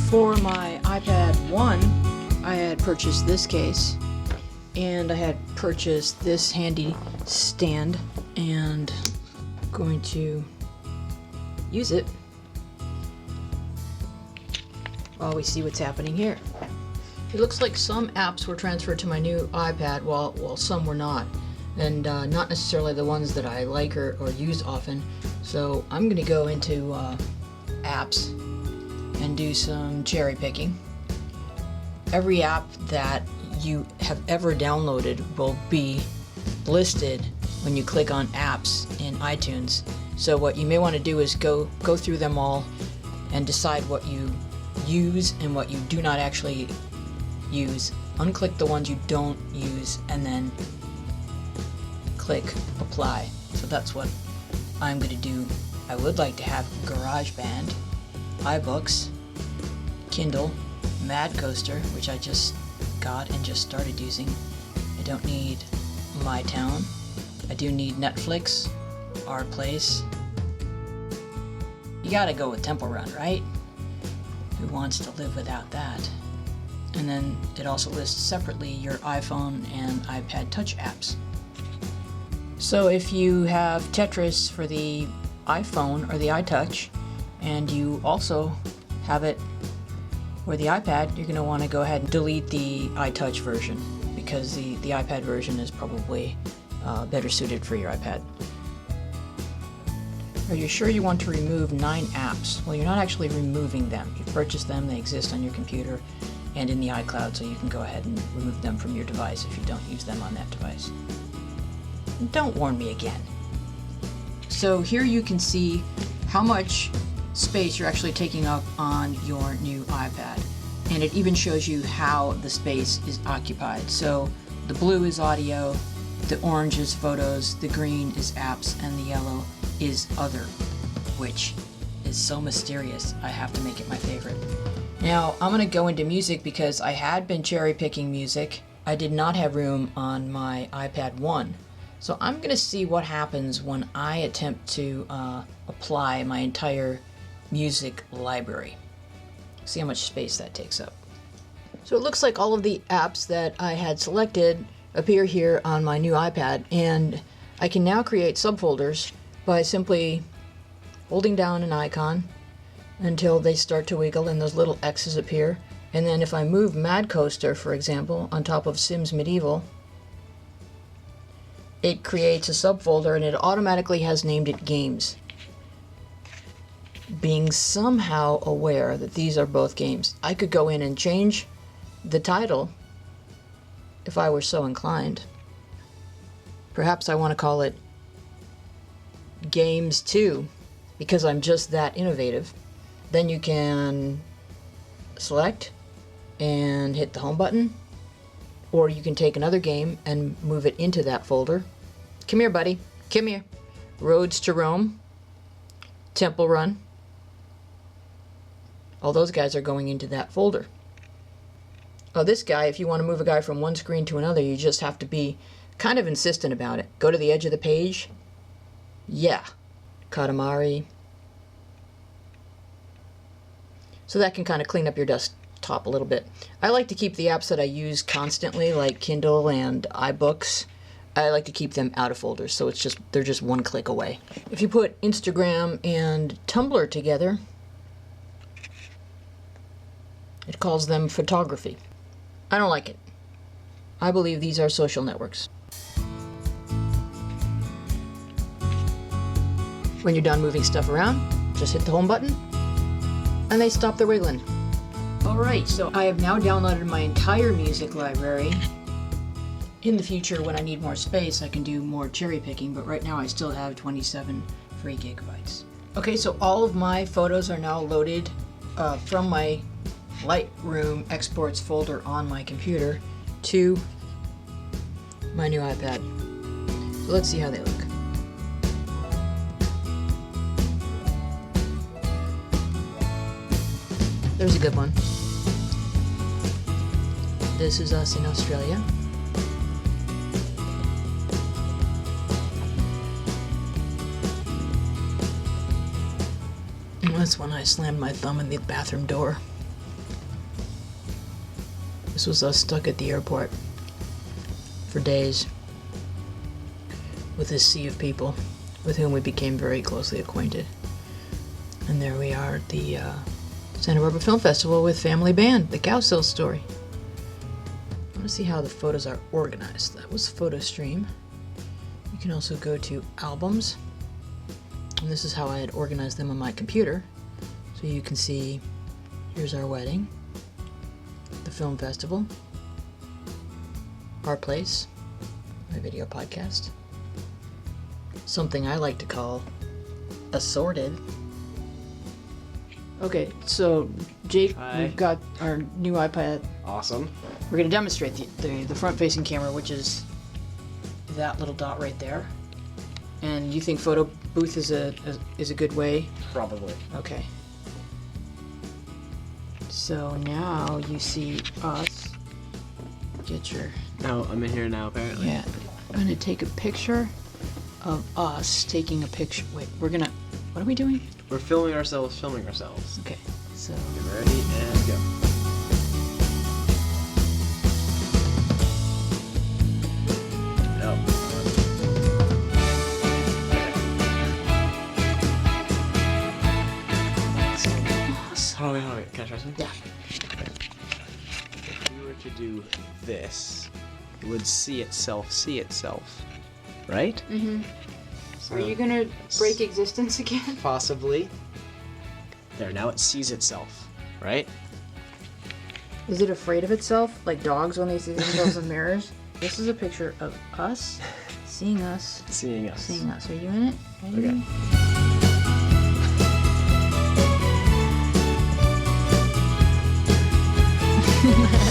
For my iPad 1, I had purchased this case, and I had purchased this handy stand, and I'm going to use it while we see what's happening here. It looks like some apps were transferred to my new iPad, while some were not, and not necessarily the ones that I like or use often. So I'm going to go into apps and do some cherry picking. Every app that you have ever downloaded will be listed when you click on apps in iTunes. So what you may want to do is go through them all and decide what you use and what you do not actually use. Unclick the ones you don't use and then click apply. So that's what I'm going to do. I would like to have GarageBand, iBooks, Kindle, Mad Coaster, which I just got and just started using. I don't need My Town. I do need Netflix, Our Place. You gotta go with Temple Run, right? Who wants to live without that? And then it also lists separately your iPhone and iPad Touch apps. So if you have Tetris for the iPhone or the iTouch, and you also have it for the iPad, you're going to want to go ahead and delete the iTouch version, because the iPad version is probably better suited for your iPad. Are you sure you want to remove 9 apps? Well, you're not actually removing them. You've purchased them, they exist on your computer and in the iCloud, so you can go ahead and remove them from your device if you don't use them on that device. Don't warn me again. So here you can see how much space you're actually taking up on your new iPad, and it even shows you how the space is occupied. So the blue is audio, the orange is photos, the green is apps, and the yellow is other, which is so mysterious I have to make it my favorite. Now I'm going to go into music because I had been cherry picking music. I did not have room on my iPad 1. So I'm going to see what happens when I attempt to apply my entire music library. See how much space that takes up. So it looks like all of the apps that I had selected appear here on my new iPad, and I can now create subfolders by simply holding down an icon until they start to wiggle and those little X's appear. And then if I move Mad Coaster, for example, on top of Sims Medieval, it creates a subfolder and it automatically has named it Games, being somehow aware that these are both games. I could go in and change the title if I were so inclined. Perhaps I want to call it Games 2 because I'm just that innovative. Then you can select and hit the home button, or you can take another game and move it into that folder. Come here, buddy. Come here. Roads to Rome, Temple Run. All those guys are going into that folder. Oh, this guy, if you want to move a guy from one screen to another, you just have to be kind of insistent about it. Go to the edge of the page. Yeah. Katamari. So that can kind of clean up your desktop a little bit. I like to keep the apps that I use constantly, like Kindle and iBooks. I like to keep them out of folders, so they're just one click away. If you put Instagram and Tumblr together, it calls them photography. I don't like it. I believe these are social networks. When you're done moving stuff around, just hit the home button, and they stop their wiggling. Alright, so I have now downloaded my entire music library. In the future, when I need more space, I can do more cherry picking, but right now I still have 27 free gigabytes. Okay, so all of my photos are now loaded from my Lightroom exports folder on my computer to my new iPad. So let's see how they look. There's a good one. This is us in Australia. And that's when I slammed my thumb in the bathroom door. This was us stuck at the airport for days with this sea of people with whom we became very closely acquainted. And there we are at the Santa Barbara Film Festival with Family Band, the Cowsill Story. I want to see how the photos are organized. That was PhotoStream. You can also go to Albums, and this is how I had organized them on my computer. So you can see, here's our wedding, the film festival, our place, my video podcast, something I like to call assorted. Okay, so Jake, Hi. we've got our new iPad. Awesome. We're going to demonstrate the front-facing camera, which is that little dot right there. And you think photo booth is a good way? Probably. Okay. So now you see us. Get your... No, I'm in here now, apparently. Yeah. I'm going to take a picture of us taking a picture. Wait, we're going to... What are we doing? We're filming ourselves. Okay, so... Get ready and go. No. Hold on, wait. Can I try something? Yeah. If we were to do this, it would see itself. Right? Mm-hmm. So, Are you going to break existence again? possibly. There, now it sees itself. Right? Is it afraid of itself? Like dogs when they see themselves in mirrors? This is a picture of us seeing us. Seeing us. Seeing us. Are you in it? Ready? Okay.